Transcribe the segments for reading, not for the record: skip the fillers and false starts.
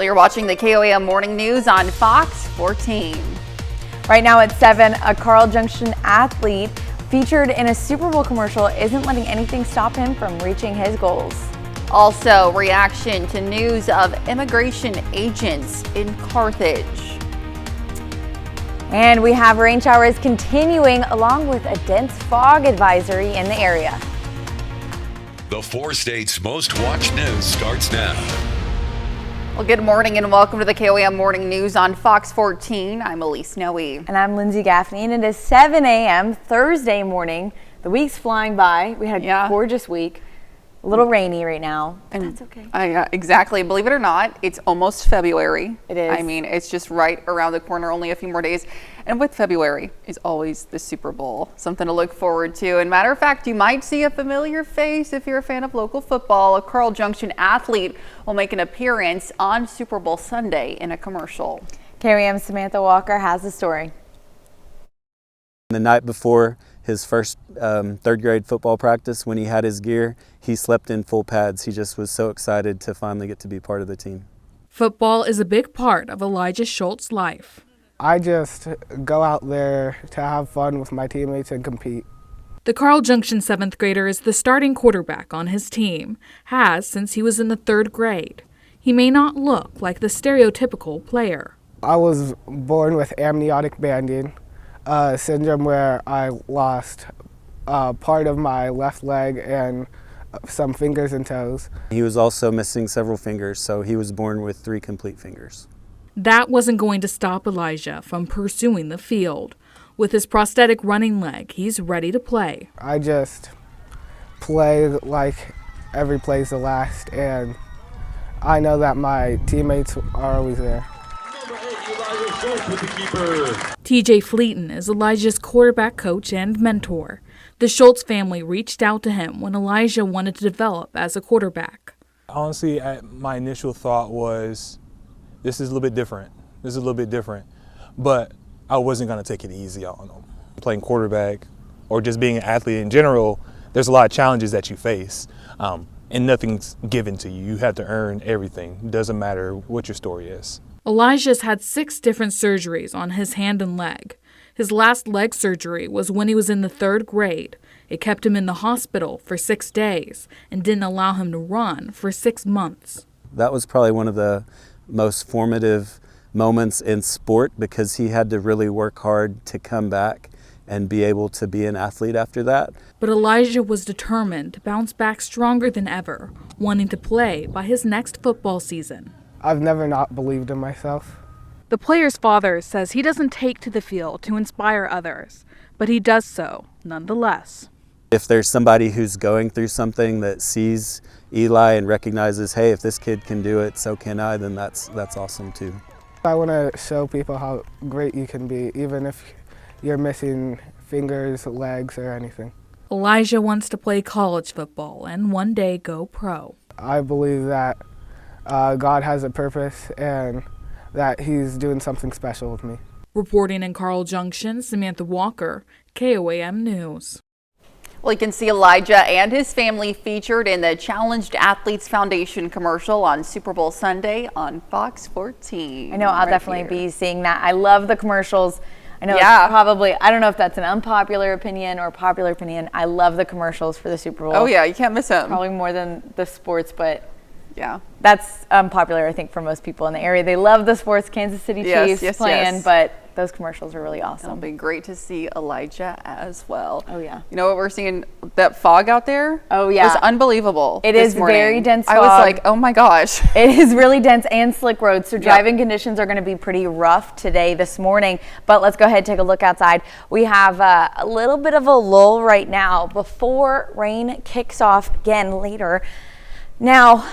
Well, you're watching the KOAM Morning News on Fox 14. Right now at 7, a Carl Junction athlete featured in a Super Bowl commercial isn't letting anything stop him from reaching his goals. Also, reaction to news of immigration agents in Carthage. And we have rain showers continuing along with a dense fog advisory in the area. The 4 states' most watched news starts now. Well, good morning and welcome to the KOAM Morning News on Fox 14. I'm Elise Noe. And I'm Lindsay Gaffney, and it is 7 a.m. Thursday morning. The week's flying by. We had a gorgeous week. A little rainy right now, but that's okay. Exactly. Believe it or not, it's almost February. It is. I mean, it's just right around the corner, only a few more days. And with February is always the Super Bowl, something to look forward to. And matter of fact, you might see a familiar face if you're a fan of local football. A Carl Junction athlete will make an appearance on Super Bowl Sunday in a commercial. KOAM's Samantha Walker has the story. The night before his first third grade football practice, when he had his gear, he slept in full pads. He just was so excited to finally get to be part of the team. Football is a big part of Elijah Schultz's life. I just go out there to have fun with my teammates and compete. The Carl Junction 7th grader is the starting quarterback on his team, has since he was in the 3rd grade. He may not look like the stereotypical player. I was born with amniotic banding syndrome, where I lost part of my left leg and some fingers and toes. He was also missing several fingers, so he was born with 3 complete fingers. That wasn't going to stop Elijah from pursuing the field. With his prosthetic running leg, he's ready to play. I just play like every play's the last, and I know that my teammates are always there. TJ Fleeton is Elijah's quarterback coach and mentor. The Schultz family reached out to him when Elijah wanted to develop as a quarterback. Honestly, my initial thought was, this is a little bit different. But I wasn't going to take it easy on him. Playing quarterback or just being an athlete in general, there's a lot of challenges that you face, and nothing's given to you. You have to earn everything. It doesn't matter what your story is. Elijah's had 6 different surgeries on his hand and leg. His last leg surgery was when he was in the 3rd grade. It kept him in the hospital for 6 days and didn't allow him to run for 6 months. That was probably one of the most formative moments in sport, because he had to really work hard to come back and be able to be an athlete after that. But Elijah was determined to bounce back stronger than ever, wanting to play by his next football season. I've never not believed in myself. The player's father says he doesn't take to the field to inspire others, but he does so nonetheless. If there's somebody who's going through something that sees Eli and recognizes, hey, if this kid can do it, so can I, then that's awesome too. I want to show people how great you can be, even if you're missing fingers, legs, or anything. Elijah wants to play college football and one day go pro. I believe that God has a purpose and that he's doing something special with me. Reporting in Carl Junction, Samantha Walker, KOAM News. Well, you can see Elijah and his family featured in the Challenged Athletes Foundation commercial on Super Bowl Sunday on Fox 14. I know I'll definitely be seeing that. I love the commercials. I know it's probably, I don't know if that's an unpopular opinion or a popular opinion. I love the commercials for the Super Bowl. Oh yeah, you can't miss them. Probably more than the sports, but yeah, that's unpopular, I think, for most people in the area. They love the sports, Kansas City Chiefs playing, but those commercials are really awesome. It'll be great to see Elijah as well. Oh yeah. You know what we're seeing? That fog out there? Oh yeah. It's unbelievable. It is very dense fog. I was like, oh my gosh. It is really dense and slick roads, so driving conditions are going to be pretty rough today, this morning. But let's go ahead and take a look outside. We have a little bit of a lull right now before rain kicks off again later. Now,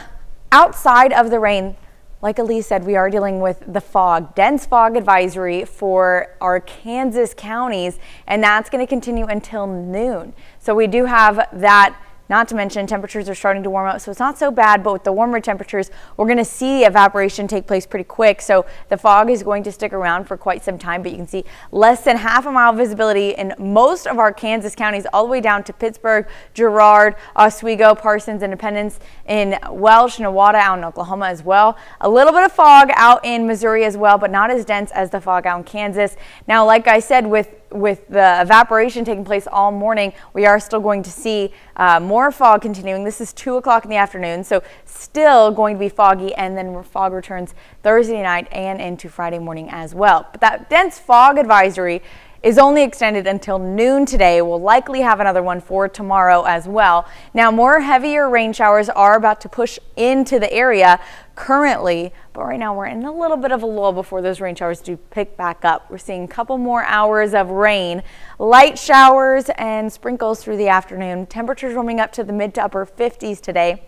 outside of the rain, like Elise said, we are dealing with the fog, dense fog advisory for our Kansas counties, and that's going to continue until noon. So we do have that Not to mention temperatures are starting to warm up, so it's not so bad, but with the warmer temperatures, we're going to see evaporation take place pretty quick. So the fog is going to stick around for quite some time, but you can see less than half a mile visibility in most of our Kansas counties, all the way down to Pittsburgh, Girard, Oswego, Parsons, Independence, in Welsh, Nowata, out in Oklahoma as well. A little bit of fog out in Missouri as well, but not as dense as the fog out in Kansas. Now, like I said, with the evaporation taking place all morning, we are still going to see more fog continuing. This is 2 o'clock in the afternoon, so still going to be foggy, and then fog returns Thursday night and into Friday morning as well. But that dense fog advisory is only extended until noon today. We'll likely have another one for tomorrow as well. Now, more heavier rain showers are about to push into the area currently, but right now we're in a little bit of a lull before those rain showers do pick back up. We're seeing a couple more hours of rain, light showers and sprinkles through the afternoon. Temperatures warming up to the mid to upper 50s today.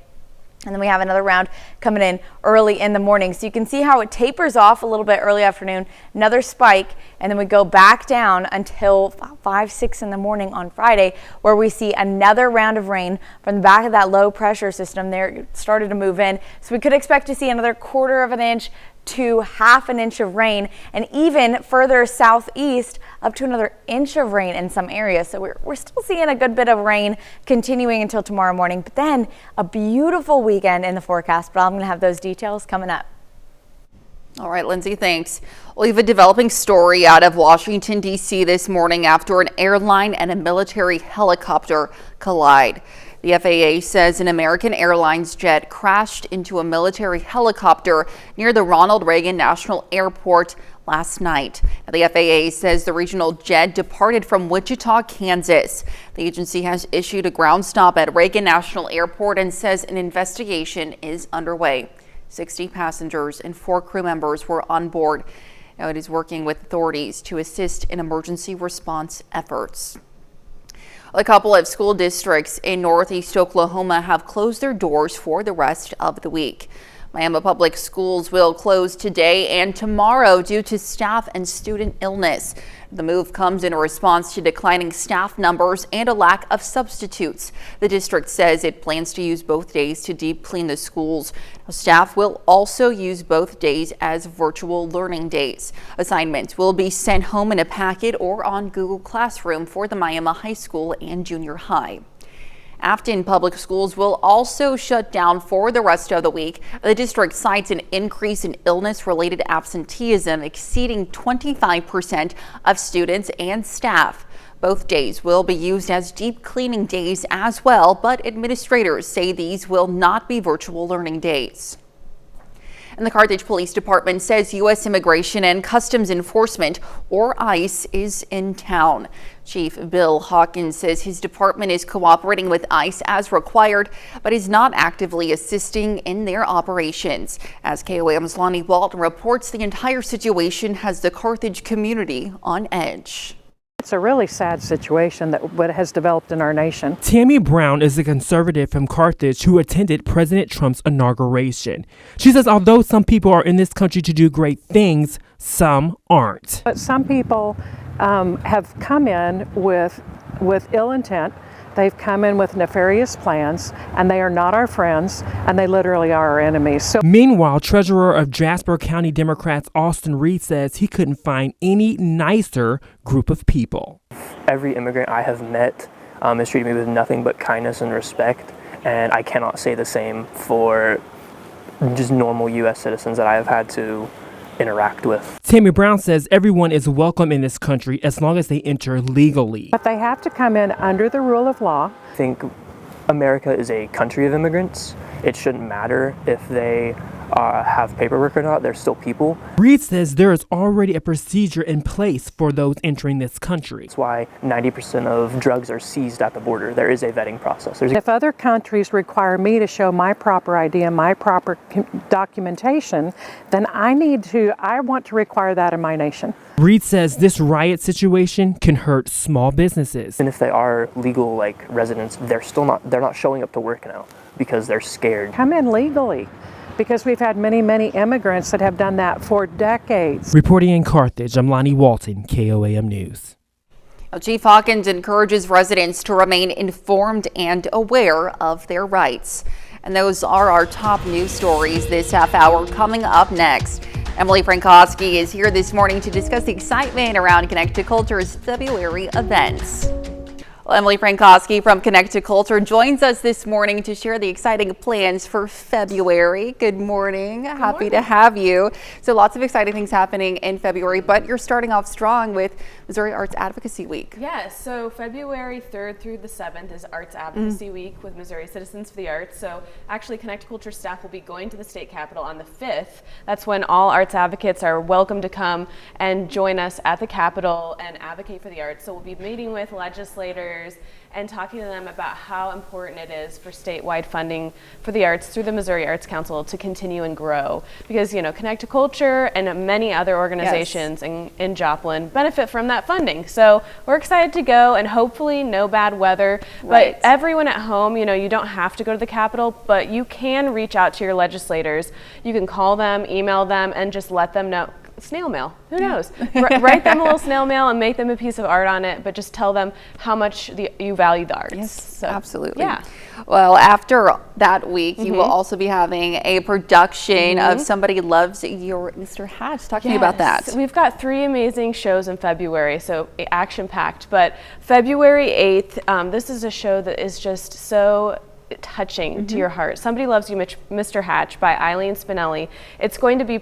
And then we have another round coming in early in the morning. So you can see how it tapers off a little bit early afternoon, another spike, and then we go back down until 5, 6 in the morning on Friday, where we see another round of rain from the back of that low pressure system there. It started to move in. So we could expect to see another 1/4 inch to 1/2 inch of rain, and even further southeast up to another inch of rain in some areas. So we're still seeing a good bit of rain continuing until tomorrow morning, but then a beautiful weekend in the forecast. But I'm going to have those details coming up. All right, Lindsay, thanks. We have a developing story out of Washington, D.C. this morning after an airline and a military helicopter collide. The FAA says an American Airlines jet crashed into a military helicopter near the Ronald Reagan National Airport last night. Now, the FAA says the regional jet departed from Wichita, Kansas. The agency has issued a ground stop at Reagan National Airport and says an investigation is underway. 60 passengers and 4 crew members were on board. Now, it is working with authorities to assist in emergency response efforts. A couple of school districts in northeast Oklahoma have closed their doors for the rest of the week. Miami Public Schools will close today and tomorrow due to staff and student illness. The move comes in response to declining staff numbers and a lack of substitutes. The district says it plans to use both days to deep clean the schools. Staff will also use both days as virtual learning days. Assignments will be sent home in a packet or on Google Classroom for the Miami High School and junior high. Afton Public Schools will also shut down for the rest of the week. The district cites an increase in illness-related absenteeism exceeding 25% of students and staff. Both days will be used as deep cleaning days as well, but administrators say these will not be virtual learning days. And the Carthage Police Department says U.S. Immigration and Customs Enforcement, or ICE, is in town. Chief Bill Hawkins says his department is cooperating with ICE as required, but is not actively assisting in their operations. As KOAM's Lonnie Walton reports, the entire situation has the Carthage community on edge. It's a really sad situation that what has developed in our nation. Tammy Brown is a conservative from Carthage who attended President Trump's inauguration. She says although some people are in this country to do great things, some aren't. But some people have come in with ill intent. They've come in with nefarious plans, and they are not our friends, and they literally are our enemies. So, meanwhile, Treasurer of Jasper County Democrats Austin Reed says he couldn't find any nicer group of people. Every immigrant I have met has treated me with nothing but kindness and respect, and I cannot say the same for just normal U.S. citizens that I have had to interact with. Tammy Brown says everyone is welcome in this country as long as they enter legally. But they have to come in under the rule of law. I think America is a country of immigrants. It shouldn't matter if they have paperwork or not, they're still people. Reed says there is already a procedure in place for those entering this country. That's why 90% of drugs are seized at the border. There is a vetting process. If other countries require me to show my proper ID and my proper documentation, then I want to require that in my nation. Reed says this riot situation can hurt small businesses. And if they are legal residents, they're not showing up to work now because they're scared. Come in legally, because we've had many, many immigrants that have done that for decades. Reporting in Carthage, I'm Lonnie Walton, KOAM News. Well, Chief Hawkins encourages residents to remain informed and aware of their rights. And those are our top news stories this half hour. Coming up next, Emily Frankowski is here this morning to discuss the excitement around Connect to Culture's February events. Well, Emily Frankowski from Connect to Culture joins us this morning to share the exciting plans for February. Good morning. Happy to have you. So lots of exciting things happening in February, but you're starting off strong with Missouri Arts Advocacy Week. Yes, so February 3rd through the 7th is Arts Advocacy Week with Missouri Citizens for the Arts. So actually Connect to Culture staff will be going to the state capitol on the 5th. That's when all arts advocates are welcome to come and join us at the capitol and advocate for the arts. So we'll be meeting with legislators and talking to them about how important it is for statewide funding for the arts through the Missouri Arts Council to continue and grow. Because, you know, Connect to Culture and many other organizations in Joplin benefit from that funding. So we're excited to go, and hopefully no bad weather. Right. But everyone at home, you know, you don't have to go to the Capitol, but you can reach out to your legislators. You can call them, email them, and just let them know. Snail mail, who knows? Write them a little snail mail and make them a piece of art on it, but just tell them how much you value the arts. Yes, so, absolutely. Yeah. Well, after that week, you will also be having a production of Somebody Loves Your Mr. Hatch. Talk to me about that. We've got 3 amazing shows in February, so action-packed. But February 8th, this is a show that is just so touching to your heart. Somebody Loves You, Mr. Hatch by Eileen Spinelli. It's going to be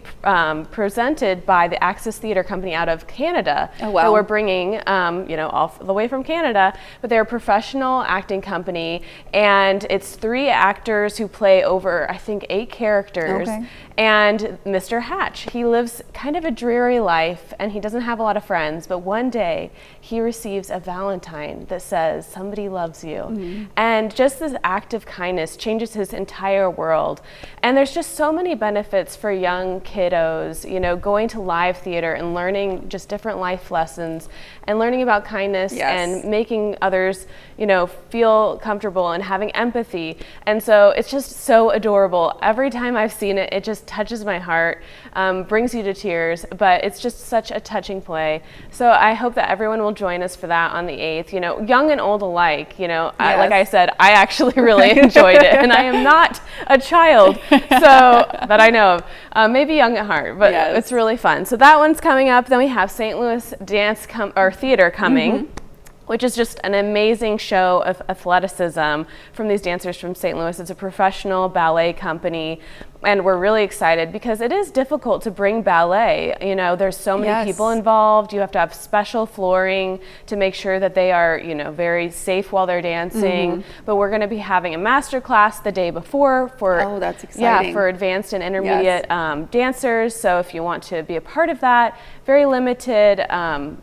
presented by the Axis Theatre Company out of Canada. Oh, wow. That we're bringing, you know, all the way from Canada. But they're a professional acting company, and it's 3 actors who play over, I think, 8 characters. Okay. And Mr. Hatch, he lives kind of a dreary life, and he doesn't have a lot of friends, but one day he receives a Valentine that says, somebody loves you. And just this act of kindness changes his entire world. And there's just so many benefits for young kiddos, you know, going to live theater and learning just different life lessons and learning about kindness and making others, you know, feel comfortable and having empathy. And so it's just so adorable. Every time I've seen it, it just touches my heart, brings you to tears, but it's just such a touching play. So I hope that everyone will join us for that on the 8th, you know, young and old alike. You know, like I said, I actually really enjoyed it, and I am not a child, so that I know of. Maybe young at heart, but it's really fun. So that one's coming up. Then we have St. Louis Theater coming. Which is just an amazing show of athleticism from these dancers from St. Louis. It's a professional ballet company, and we're really excited because it is difficult to bring ballet. You know, there's so many people involved. You have to have special flooring to make sure that they are, you know, very safe while they're dancing. But we're going to be having a master class the day before for that's exciting. for advanced and intermediate dancers. So if you want to be a part of that, very limited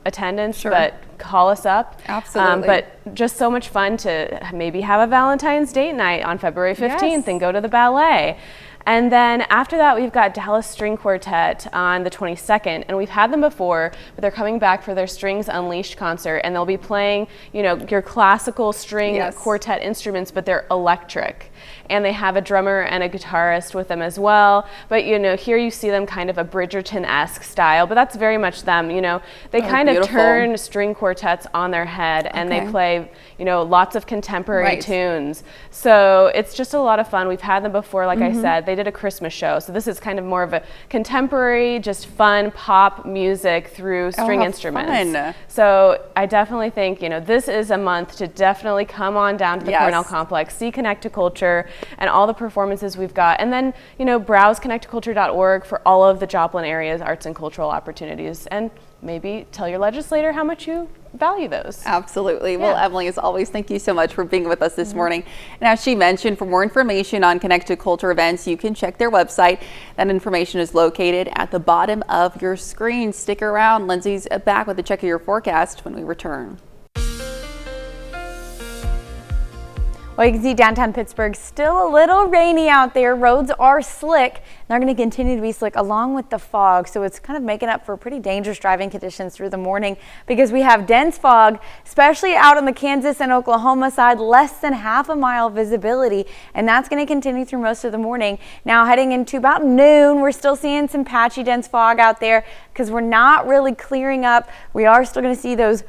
attendance, but call us up. Absolutely. But just so much fun to maybe have a Valentine's date night on February 15th and go to the ballet. And then after that, we've got Dallas String Quartet on the 22nd, and we've had them before, but they're coming back for their Strings Unleashed concert, and they'll be playing, you know, your classical string quartet instruments, but they're electric. And they have a drummer and a guitarist with them as well. But, you know, here you see them kind of a Bridgerton-esque style, but that's very much them. You know, they kind of turn string quartets on their head, and they play, you know, lots of contemporary tunes. So it's just a lot of fun. We've had them before, like I said. They did a Christmas show. So this is kind of more of a contemporary, just fun pop music through string instruments. Fun. So I definitely think, you know, this is a month to definitely come on down to the Cornell Complex, see Connect to Culture, and all the performances we've got. And then, you know, browse connecttoculture.org for all of the Joplin area's arts and cultural opportunities. And maybe tell your legislator how much you value those. Absolutely. Well, Emily, as always, thank you so much for being with us this morning. And as she mentioned, for more information on Connect to Culture events, you can check their website. That information is located at the bottom of your screen. Stick around. Lindsay's back with a check of your forecast when we return. Well, you can see downtown Pittsburgh still a little rainy out there. Roads are slick. They're going to continue to be slick along with the fog. So it's kind of making up for pretty dangerous driving conditions through the morning because we have dense fog, especially out on the Kansas and Oklahoma side, less than half a mile visibility. And that's going to continue through most of the morning. Now heading into about noon, we're still seeing some patchy dense fog out there because we're not really clearing up. We are still going to see those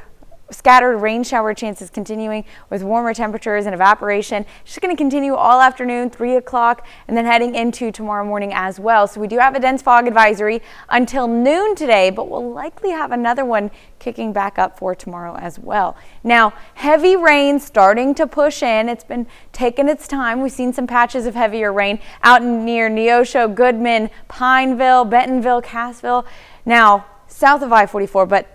scattered rain shower chances continuing with warmer temperatures and evaporation. It's just going to continue all afternoon, 3 o'clock, and then heading into tomorrow morning as well. So we do have a dense fog advisory until noon today, but we'll likely have another one kicking back up for tomorrow as well. Now, heavy rain starting to push in. It's been taking its time. We've seen some patches of heavier rain out near Neosho, Goodman, Pineville, Bentonville, Cassville. Now, south of I-44, but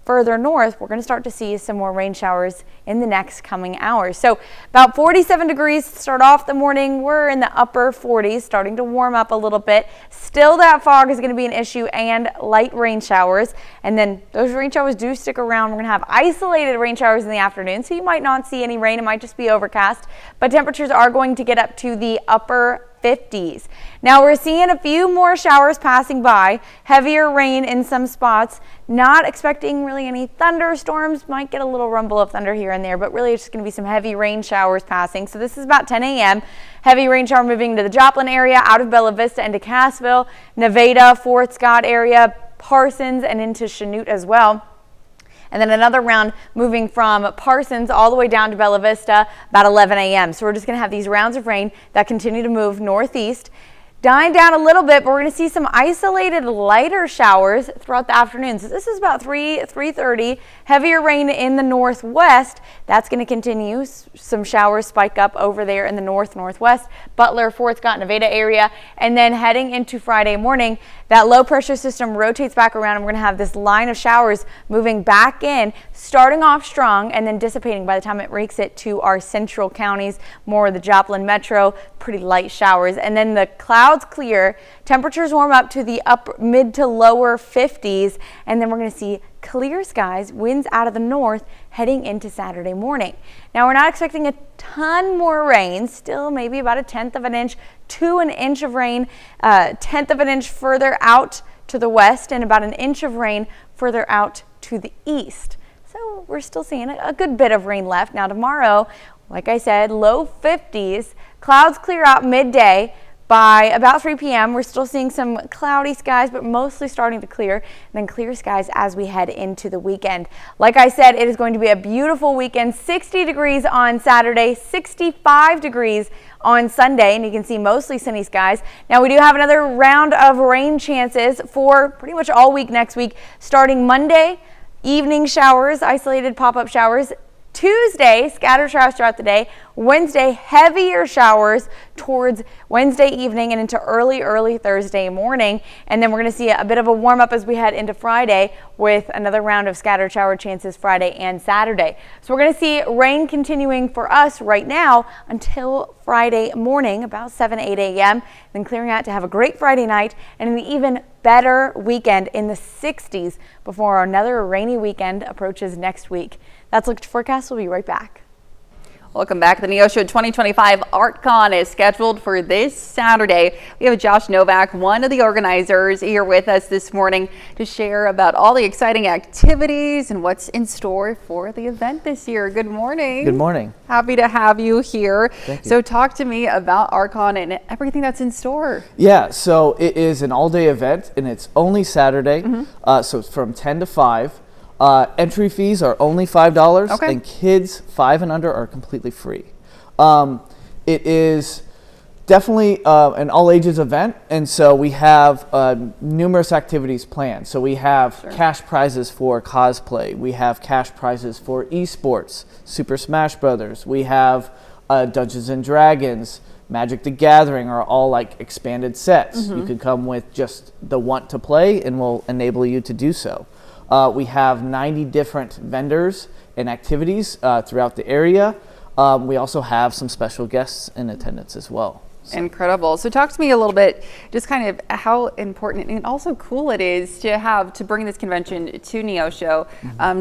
further north, we're going to start to see some more rain showers in the next coming hours. So about 47 degrees to start off the morning. We're in the upper 40s, starting to warm up a little bit. Still, that fog is going to be an issue and light rain showers. And then those rain showers do stick around. We're going to have isolated rain showers in the afternoon, so you might not see any rain. It might just be overcast, but temperatures are going to get up to the upper 50s. Now we're seeing a few more showers passing by, heavier rain in some spots. Not expecting really any thunderstorms. Might get a little rumble of thunder here and there, but really it's just going to be some heavy rain showers passing. So this is about 10 a.m. Heavy rain shower moving to the Joplin area, out of Bella Vista into Cassville, Nevada, Fort Scott area, Parsons, and into Chanute as well. And then another round moving from Parsons all the way down to Bella Vista about 11 a.m. So we're just going to have these rounds of rain that continue to move northeast. Dying down a little bit, but we're going to see some isolated lighter showers throughout the afternoon. So this is about 3:30. Heavier rain in the northwest. That's going to continue. Some showers spike up over there in the northwest, Butler, Fort Scott, Nevada area. And then heading into Friday morning, that low pressure system rotates back around and we're going to have this line of showers moving back in, starting off strong and then dissipating by the time it makes it to our central counties, more of the Joplin metro, pretty light showers. And then the clouds clear, temperatures warm up to the mid to lower 50s, and then we're going to see clear skies, winds out of the north heading into Saturday morning. Now we're not expecting a ton more rain, still maybe about 1/10 of an inch to an inch of rain, 1/10 of an inch further out to the west and about 1 inch of rain further out to the east. So we're still seeing a good bit of rain left. Now tomorrow, like I said, low 50s, clouds clear out midday. By about 3 p.m., we're still seeing some cloudy skies, but mostly starting to clear, and then clear skies as we head into the weekend. Like I said, it is going to be a beautiful weekend. 60 degrees on Saturday, 65 degrees on Sunday, and you can see mostly sunny skies. Now, we do have another round of rain chances for pretty much all week next week, starting Monday, evening showers, isolated pop-up showers. Tuesday, scattered showers throughout the day. Wednesday, heavier showers towards Wednesday evening and into early Thursday morning. And then we're going to see a bit of a warm up as we head into Friday with another round of scattered shower chances Friday and Saturday. So we're going to see rain continuing for us right now until Friday morning, about 7-8 a.m. Then clearing out to have a great Friday night and an even better weekend in the 60s before another rainy weekend approaches next week. That's Look Forecast. We'll be right back. Welcome back. The Neosho 2025 ArtCon is scheduled for this Saturday. We have Josh Novak, one of the organizers, here with us this morning to share about all the exciting activities and what's in store for the event this year. Good morning. Good morning. Happy to have you here. Thank you. So talk to me about ArtCon and everything that's in store. Yeah, so it is an all-day event and it's only Saturday, so it's from 10 to 5. Entry fees are only $5, Okay. and kids 5 and under are completely free. It is definitely an all ages event, and so we have numerous activities planned. So we have cash prizes for cosplay, we have cash prizes for esports, Super Smash Brothers, we have Dungeons and Dragons, Magic the Gathering are all like expanded sets. You could come with just the want to play and we'll enable you to do so. We have 90 different vendors and activities throughout the area. We also have some special guests in attendance as well. So. Incredible. So talk to me a little bit, just kind of how important and also cool it is to bring this convention to Neosho,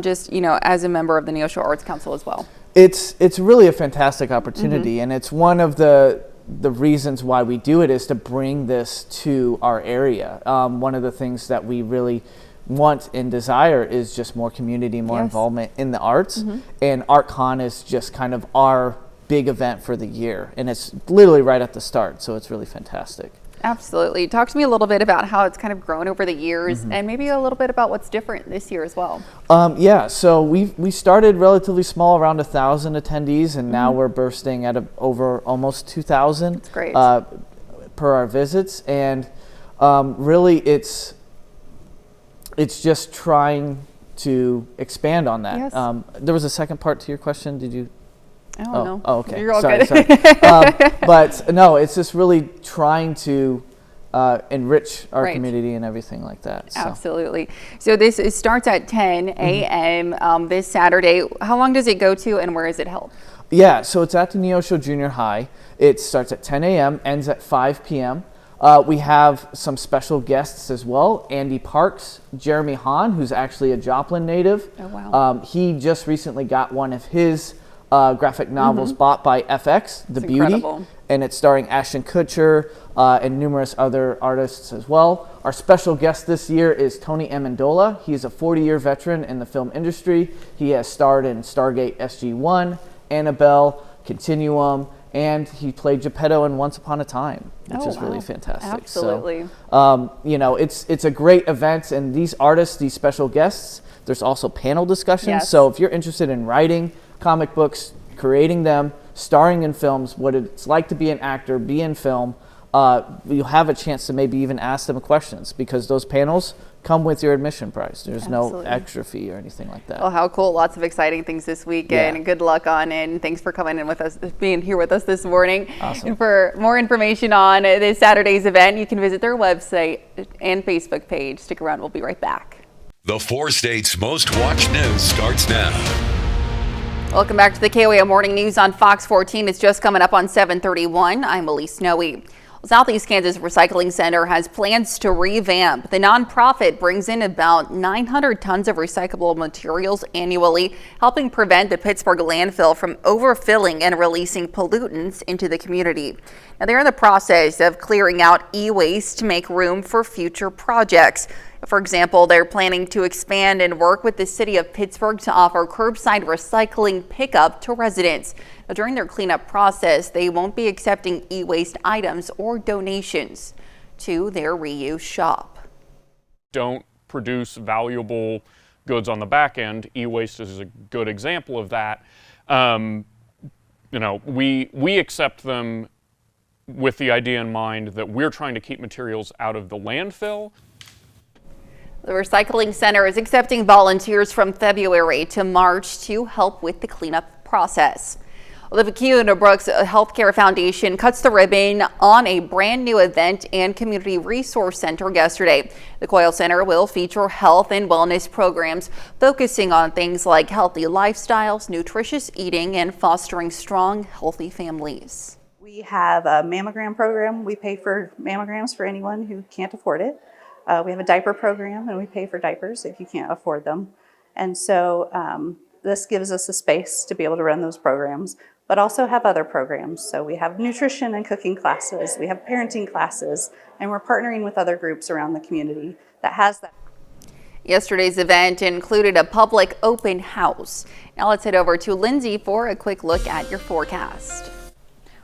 just, you know, as a member of the Neosho Arts Council as well. It's really a fantastic opportunity, and it's one of the reasons why we do it is to bring this to our area. One of the things that we really want and desire is just more community, more involvement in the arts, and ArtCon is just kind of our big event for the year, and it's literally right at the start, so it's really fantastic. Absolutely. Talk to me a little bit about how it's kind of grown over the years Mm-hmm. and maybe a little bit about what's different this year as well. Yeah, so we started relatively small, around 1,000 attendees, and now we're bursting at over almost 2,000. That's great. Per our visits, and really it's just trying to expand on that. Yes. There was a second part to your question. Did you? I don't know. Oh, okay. You're all sorry, good. sorry. But no, it's just really trying to enrich our Right. community and everything like that. So. Absolutely. So this starts at 10 a.m. This Saturday. How long does it go to and where is it held? Yeah, so it's at the Neosho Junior High. It starts at 10 a.m., ends at 5 p.m. We have some special guests as well. Andy Parks, Jeremy Hahn, who's actually a Joplin native. Oh, wow. He just recently got one of his graphic novels bought by FX, The It's Beauty. incredible. And it's starring Ashton Kutcher and numerous other artists as well. Our special guest this year is Tony Amendola. He's a 40-year veteran in the film industry. He has starred in Stargate SG-1, Annabelle, Continuum, and he played Geppetto in Once Upon a Time, which is really fantastic. Absolutely. So, it's a great event, and these artists, these special guests, there's also panel discussions. Yes. So if you're interested in writing comic books, creating them, starring in films, what it's like to be an actor, be in film, you'll have a chance to maybe even ask them questions, because those panels come with your admission price. There's no extra fee or anything like that. Well, how cool. Lots of exciting things this weekend. Yeah. Good luck on it. And thanks for coming in with us, being here with us this morning. Awesome. And for more information on this Saturday's event, you can visit their website and Facebook page. Stick around. We'll be right back. The 4 states' most watched news starts now. Welcome back to the KOAM Morning News on Fox 14. It's just coming up on 7:31. I'm Elise Snowy. Southeast Kansas Recycling Center has plans to revamp. The nonprofit brings in about 900 tons of recyclable materials annually, helping prevent the Pittsburgh landfill from overfilling and releasing pollutants into the community. Now, they're in the process of clearing out e-waste to make room for future projects. For example, they're planning to expand and work with the city of Pittsburgh to offer curbside recycling pickup to residents. Now, during their cleanup process, they won't be accepting e-waste items or donations to their reuse shop. Don't produce valuable goods on the back end. E-waste is a good example of that. We accept them with the idea in mind that we're trying to keep materials out of the landfill. The recycling center is accepting volunteers from February to March to help with the cleanup process. The Vicuna Brooks Healthcare Foundation cuts the ribbon on a brand new event and community resource center yesterday. The Coyle Center will feature health and wellness programs focusing on things like healthy lifestyles, nutritious eating, and fostering strong, healthy families. We have a mammogram program. We pay for mammograms for anyone who can't afford it. We have a diaper program, and we pay for diapers if you can't afford them. And so this gives us a space to be able to run those programs, but also have other programs. So we have nutrition and cooking classes, we have parenting classes, and we're partnering with other groups around the community that has that. Yesterday's event included a public open house. Now let's head over to Lindsay for a quick look at your forecast.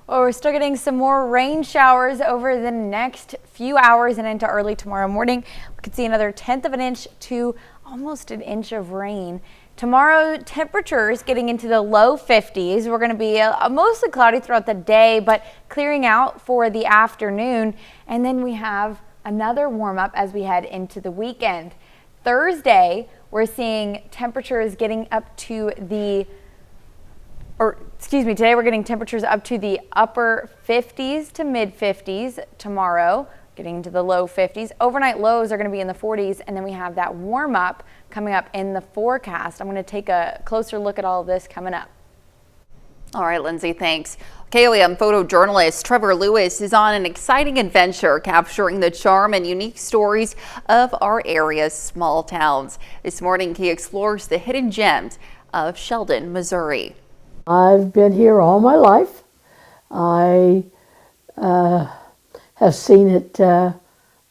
Well, we're still getting some more rain showers over the next few hours and into early tomorrow morning. We could see another 1/10 of an inch to almost an inch of rain. Tomorrow, temperatures getting into the low 50s. We're going to be mostly cloudy throughout the day, but clearing out for the afternoon. And then we have another warm up as we head into the weekend. Thursday, we're seeing temperatures getting up to today we're getting temperatures up to the upper 50s to mid 50s. Tomorrow, getting to the low 50s. Overnight lows are going to be in the 40s, and then we have that warm up coming up in the forecast. I'm going to take a closer look at all of this coming up. All right, Lindsay, thanks. KOAM photojournalist Trevor Lewis is on an exciting adventure capturing the charm and unique stories of our area's small towns. This morning, he explores the hidden gems of Sheldon, Missouri. I've been here all my life. I have seen it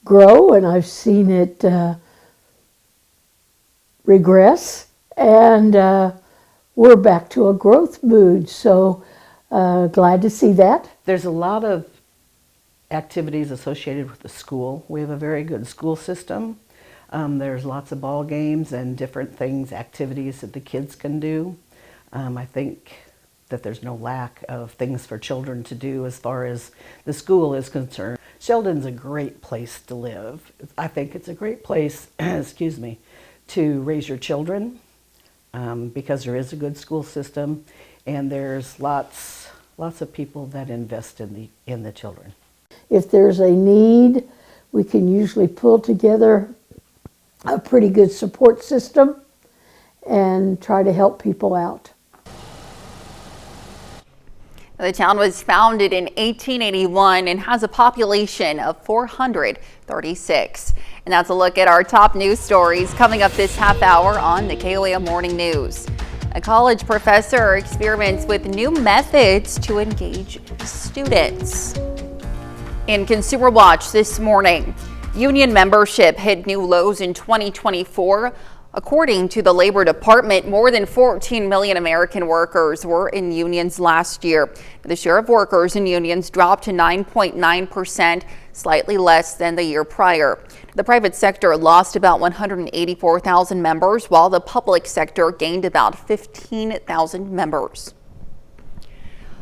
grow, and I've seen it regress, and we're back to a growth mood, so glad to see that. There's a lot of activities associated with the school. We have a very good school system. There's lots of ball games and different things, activities that the kids can do. I think that there's no lack of things for children to do as far as the school is concerned. Sheldon's a great place to live. I think it's a great place, excuse me, to raise your children because there is a good school system and there's lots of people that invest in the children. If there's a need, we can usually pull together a pretty good support system and try to help people out. The town was founded in 1881 and has a population of 436. And that's a look at our top news stories coming up this half hour on the KOAM Morning News. A college professor experiments with new methods to engage students. In Consumer Watch this morning, union membership hit new lows in 2024. According to the Labor Department, more than 14 million American workers were in unions last year. The share of workers in unions dropped to 9.9%, slightly less than the year prior. The private sector lost about 184,000 members, while the public sector gained about 15,000 members.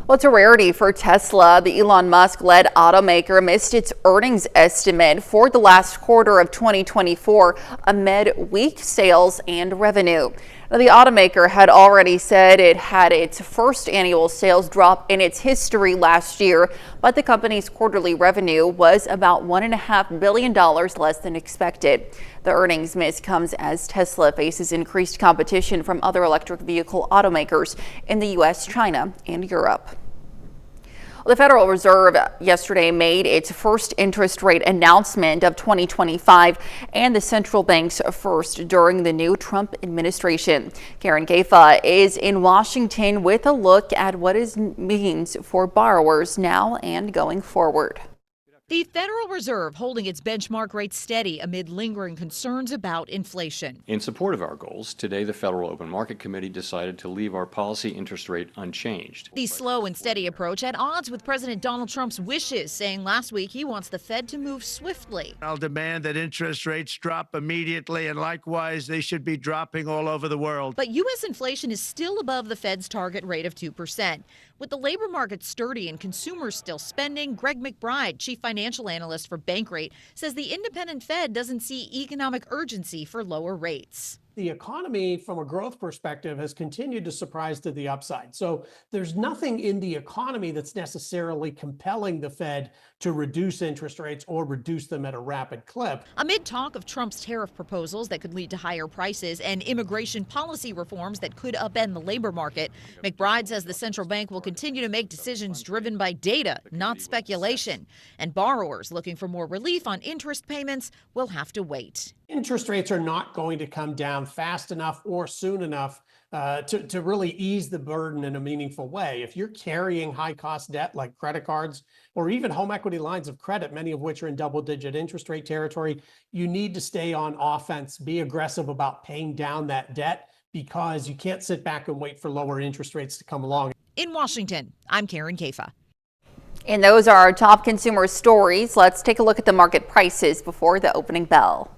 Well, it's a rarity for Tesla. The Elon Musk-led automaker missed its earnings estimate for the last quarter of 2024 amid weak sales and revenue. Now, the automaker had already said it had its first annual sales drop in its history last year, but the company's quarterly revenue was about $1.5 billion less than expected. The earnings miss comes as Tesla faces increased competition from other electric vehicle automakers in the U.S., China, and Europe. The Federal Reserve yesterday made its first interest rate announcement of 2025 and the central bank's first during the new Trump administration. Karen Kaifa is in Washington with a look at what it means for borrowers now and going forward. The Federal Reserve holding its benchmark rate steady amid lingering concerns about inflation. In support of our goals, today the Federal Open Market Committee decided to leave our policy interest rate unchanged. The slow and steady approach at odds with President Donald Trump's wishes, saying last week he wants the Fed to move swiftly. I'll demand that interest rates drop immediately, and likewise they should be dropping all over the world. But U.S. inflation is still above the Fed's target rate of 2%. With the labor market sturdy and consumers still spending, Greg McBride, chief financial analyst for Bankrate, says the independent Fed doesn't see economic urgency for lower rates. The economy, from a growth perspective, has continued to surprise to the upside. So there's nothing in the economy that's necessarily compelling the Fed to reduce interest rates or reduce them at a rapid clip. Amid talk of Trump's tariff proposals that could lead to higher prices and immigration policy reforms that could upend the labor market, McBride says the central bank will continue to make decisions driven by data, not speculation. And borrowers looking for more relief on interest payments will have to wait. Interest rates are not going to come down fast enough or soon enough to really ease the burden in a meaningful way. If you're carrying high cost debt like credit cards or even home equity lines of credit, many of which are in double-digit interest rate territory, you need to stay on offense, be aggressive about paying down that debt because you can't sit back and wait for lower interest rates to come along. In Washington, I'm Karen Kaifa. And those are our top consumer stories. Let's take a look at the market prices before the opening bell.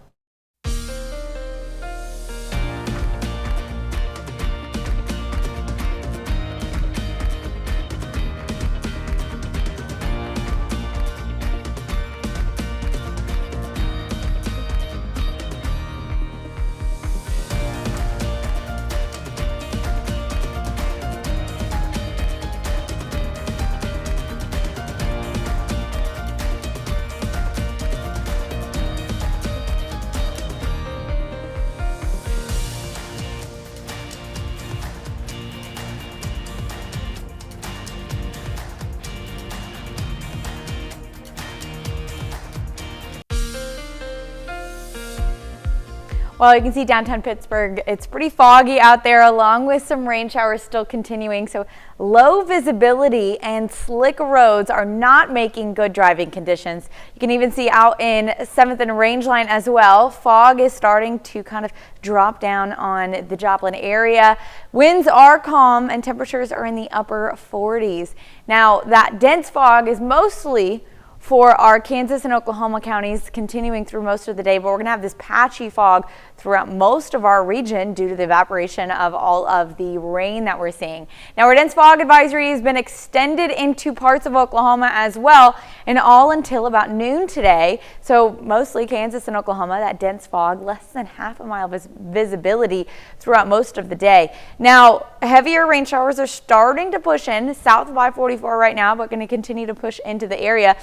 Well, you can see downtown Pittsburgh, it's pretty foggy out there along with some rain showers still continuing. So low visibility and slick roads are not making good driving conditions. You can even see out in 7th and Rangeline as well. Fog is starting to kind of drop down on the Joplin area. Winds are calm and temperatures are in the upper 40s. Now that dense fog is mostly for our Kansas and Oklahoma counties continuing through most of the day, but we're going to have this patchy fog throughout most of our region due to the evaporation of all of the rain that we're seeing. Now, our dense fog advisory has been extended into parts of Oklahoma as well, and all until about noon today. So mostly Kansas and Oklahoma, that dense fog, less than half a mile visibility throughout most of the day. Now, heavier rain showers are starting to push in south of I-44 right now, but going to continue to push into the area.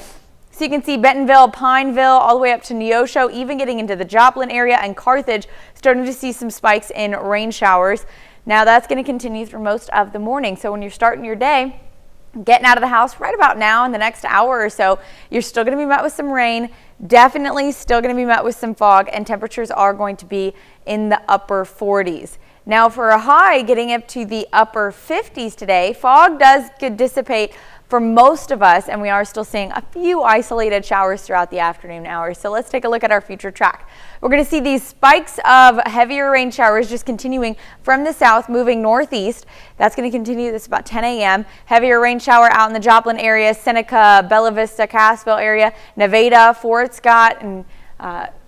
So you can see Bentonville, Pineville, all the way up to Neosho, even getting into the Joplin area and Carthage, starting to see some spikes in rain showers. Now that's going to continue through most of the morning. So when you're starting your day, getting out of the house right about now in the next hour or so, you're still going to be met with some rain, definitely still going to be met with some fog, and temperatures are going to be in the upper 40s. Now for a high getting up to the upper 50s today, fog does dissipate for most of us, and we are still seeing a few isolated showers throughout the afternoon hours. So let's take a look at our future track. We're going to see these spikes of heavier rain showers just continuing from the south, moving northeast. That's going to continue. This about 10 a.m. Heavier rain shower out in the Joplin area, Seneca, Bella Vista, Cassville area, Nevada, Fort Scott, and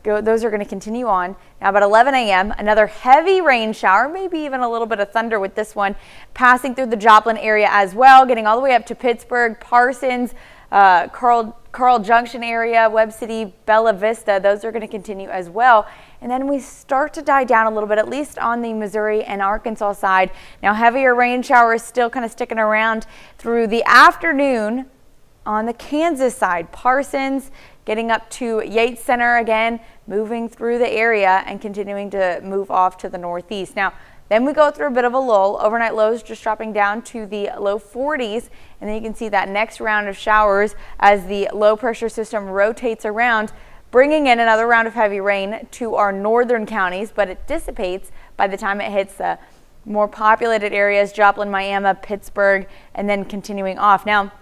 those are going to continue on. Now about 11 a.m., another heavy rain shower, maybe even a little bit of thunder with this one, passing through the Joplin area as well, getting all the way up to Pittsburgh, Parsons, Carl Junction area, Webb City, Bella Vista. Those are going to continue as well. And then we start to die down a little bit, at least on the Missouri and Arkansas side. Now heavier rain showers still kind of sticking around through the afternoon on the Kansas side. Parsons getting up to Yates Center again, moving through the area and continuing to move off to the northeast. Now, then we go through a bit of a lull. Overnight lows just dropping down to the low 40s. And then you can see that next round of showers as the low pressure system rotates around, bringing in another round of heavy rain to our northern counties, but it dissipates by the time it hits the more populated areas, Joplin, Miami, Pittsburgh, and then continuing off. Now,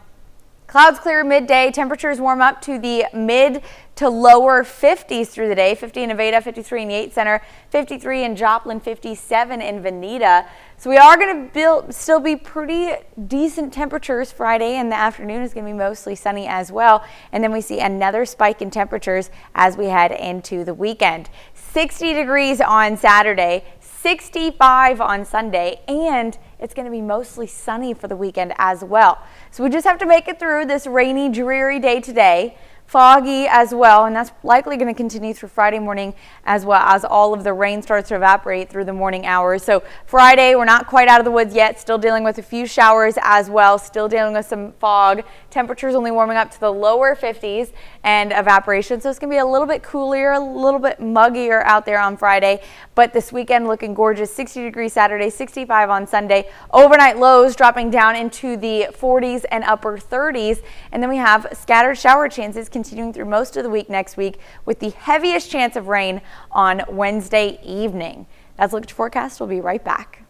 clouds clear midday, temperatures warm up to the mid to lower 50s through the day. 50 in Nevada, 53 in Yates Center, 53 in Joplin, 57 in Veneta. So we are going to still be pretty decent temperatures. Friday in the afternoon is going to be mostly sunny as well. And then we see another spike in temperatures as we head into the weekend. 60 degrees on Saturday, 65 on Sunday, and it's going to be mostly sunny for the weekend as well. So we just have to make it through this rainy, dreary day today. Foggy as well, and that's likely going to continue through Friday morning as well as all of the rain starts to evaporate through the morning hours. So Friday, we're not quite out of the woods yet, still dealing with a few showers as well, still dealing with some fog. Temperatures only warming up to the lower 50s and evaporation. So it's going to be a little bit cooler, a little bit muggier out there on Friday, but this weekend looking gorgeous. 60 degrees Saturday, 65 on Sunday. Overnight lows dropping down into the 40s and upper 30s. And then we have scattered shower chances continuing through most of the week next week, with the heaviest chance of rain on Wednesday evening. That's a look at your forecast. We'll be right back.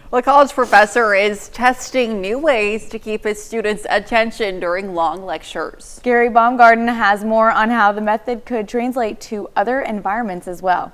Well, a college professor is testing new ways to keep his students' attention during long lectures. Gary Baumgarten has more on how the method could translate to other environments as well.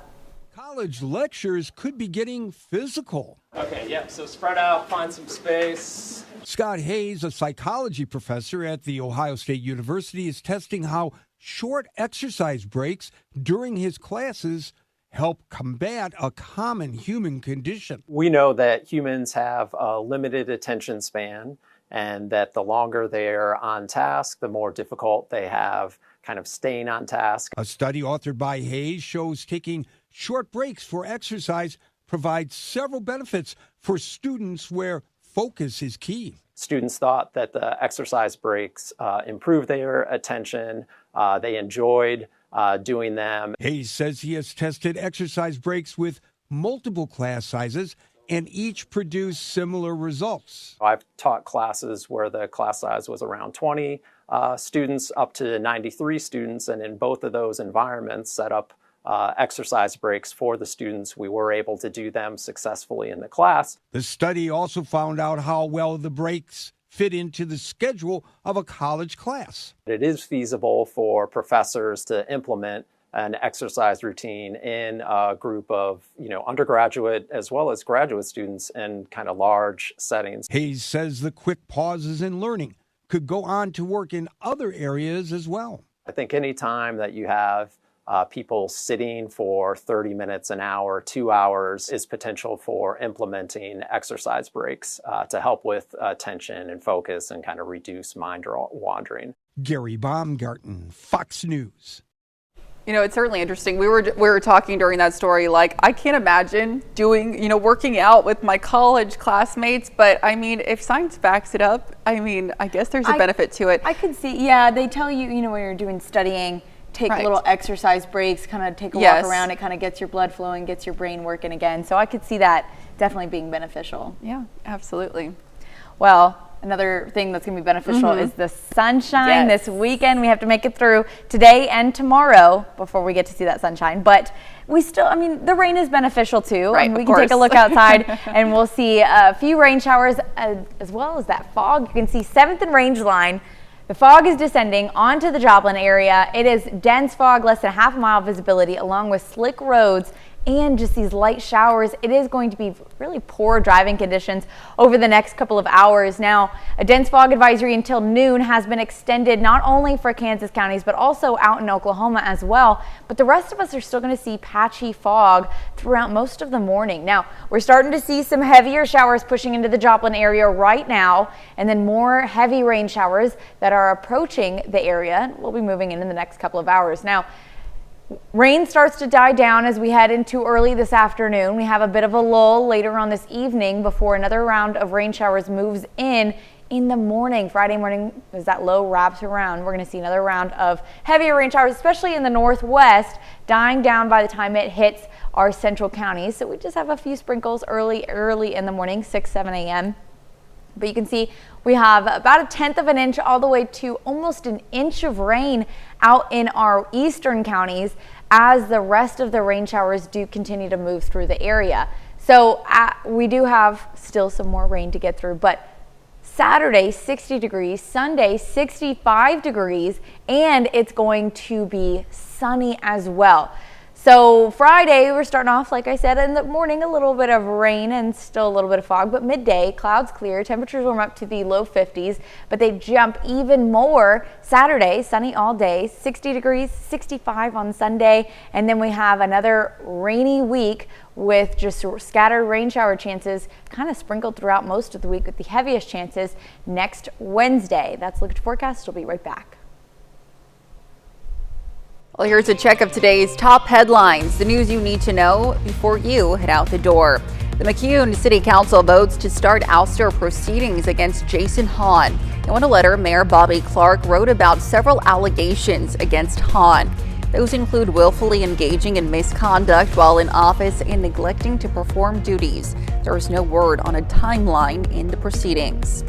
College lectures could be getting physical. Okay, yeah, so spread out, find some space. Scott Hayes, a psychology professor at The Ohio State University, is testing how short exercise breaks during his classes help combat a common human condition. We know that humans have a limited attention span, and that the longer they're on task, the more difficult they have kind of staying on task. A study authored by Hayes shows taking short breaks for exercise provides several benefits for students where focus is key. Students thought that the exercise breaks improved their attention. They enjoyed doing them. Hayes says he has tested exercise breaks with multiple class sizes, and each produced similar results. I've taught classes where the class size was around 20 students up to 93 students, and in both of those environments set up exercise breaks for the students. We were able to do them successfully in the class. The study also found out how well the breaks fit into the schedule of a college class. It is feasible for professors to implement an exercise routine in a group of, undergraduate as well as graduate students in kind of large settings. Hayes says the quick pauses in learning could go on to work in other areas as well. I think any time that you have people sitting for 30 minutes, an hour, 2 hours is potential for implementing exercise breaks to help with attention and focus and kind of reduce mind wandering. Gary Baumgarten, Fox News. You know, it's certainly interesting. We were talking during that story, like, I can't imagine doing, working out with my college classmates, but I mean, if science backs it up, I mean, I guess there's a benefit to it. I could see, yeah, they tell you, when you're doing studying, take little exercise breaks, kind of take a walk around. It kind of gets your blood flowing, gets your brain working again. So I could see that definitely being beneficial. Yeah, absolutely. Well, another thing that's going to be beneficial is the sunshine this weekend. We have to make it through today and tomorrow before we get to see that sunshine. But we still, the rain is beneficial too. Right, we can take a look outside and we'll see a few rain showers as well as that fog. You can see 7th and Range Line. The fog is descending onto the Joplin area. It is dense fog, less than half a mile visibility, along with slick roads and just these light showers. It is going to be really poor driving conditions over the next couple of hours. Now, a dense fog advisory until noon has been extended not only for Kansas counties, but also out in Oklahoma as well. But the rest of us are still going to see patchy fog throughout most of the morning. Now, we're starting to see some heavier showers pushing into the Joplin area right now, and then more heavy rain showers that are approaching the area. We'll be moving in the next couple of hours. Now, rain starts to die down as we head into early this afternoon. We have a bit of a lull later on this evening before another round of rain showers moves in the morning. Friday morning, as that low wraps around, we're going to see another round of heavier rain showers, especially in the northwest, dying down by the time it hits our central counties. So we just have a few sprinkles early in the morning, 6, 7 a.m. But you can see we have about 1/10 of an inch all the way to almost an inch of rain out in our eastern counties as the rest of the rain showers do continue to move through the area. So we do have still some more rain to get through, but Saturday 60 degrees, Sunday 65 degrees, and it's going to be sunny as well. So Friday, we're starting off, like I said, in the morning, a little bit of rain and still a little bit of fog, but midday, clouds clear, temperatures warm up to the low 50s, but they jump even more Saturday, sunny all day, 60 degrees, 65 on Sunday, and then we have another rainy week with just scattered rain shower chances kind of sprinkled throughout most of the week with the heaviest chances next Wednesday. That's Look at Your Forecast. We'll be right back. Well, here's a check of today's top headlines, the news you need to know before you head out the door. The McCune City Council votes to start ouster proceedings against Jason Hahn. In one letter, Mayor Bobby Clark wrote about several allegations against Hahn. Those include willfully engaging in misconduct while in office and neglecting to perform duties. There is no word on a timeline in the proceedings.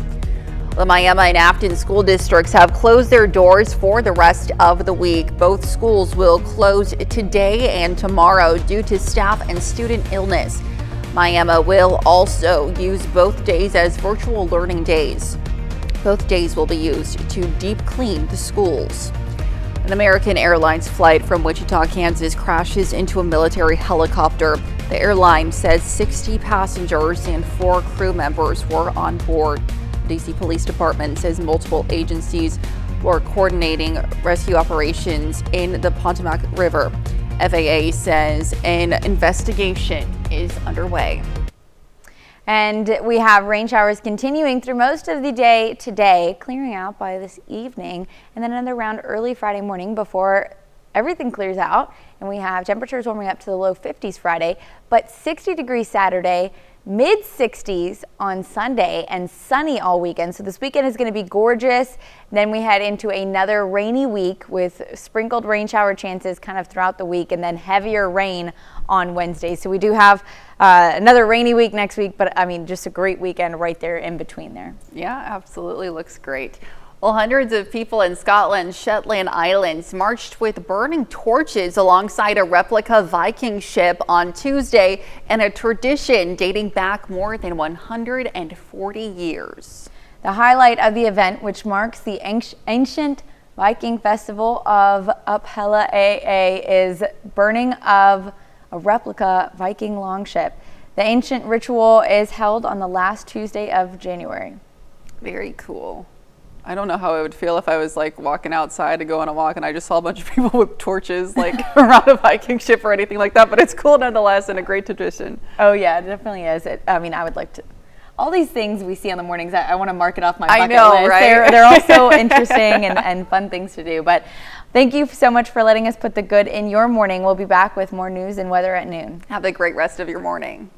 The Miami and Afton school districts have closed their doors for the rest of the week. Both schools will close today and tomorrow due to staff and student illness. Miami will also use both days as virtual learning days. Both days will be used to deep clean the schools. An American Airlines flight from Wichita, Kansas crashes into a military helicopter. The airline says 60 passengers and 4 crew members were on board. DC Police Department says multiple agencies were coordinating rescue operations in the Potomac River. FAA says an investigation is underway. And we have rain showers continuing through most of the day today, clearing out by this evening, and then another round early Friday morning before everything clears out. And we have temperatures warming up to the low 50s Friday, but 60 degrees Saturday, mid 60s on Sunday, and sunny all weekend. So this weekend is going to be gorgeous. Then we head into another rainy week with sprinkled rain shower chances kind of throughout the week, and then heavier rain on Wednesday. So we do have another rainy week next week, but I mean, just a great weekend right there in between there. Yeah, absolutely looks great. Well, hundreds of people in Scotland's Shetland Islands marched with burning torches alongside a replica Viking ship on Tuesday, and a tradition dating back more than 140 years. The highlight of the event, which marks the ancient Viking festival of Upphella AA, is burning of a replica Viking longship. The ancient ritual is held on the last Tuesday of January. Very cool. I don't know how I would feel if I was like walking outside to go on a walk and I just saw a bunch of people with torches like around a Viking ship or anything like that, but it's cool nonetheless and a great tradition. Oh yeah, it definitely is. I mean, I would like to, all these things we see on the mornings, I want to mark it off my bucket list. Right? They're all so interesting and fun things to do. But thank you so much for letting us put the good in your morning. We'll be back with more news and weather at noon. Have a great rest of your morning.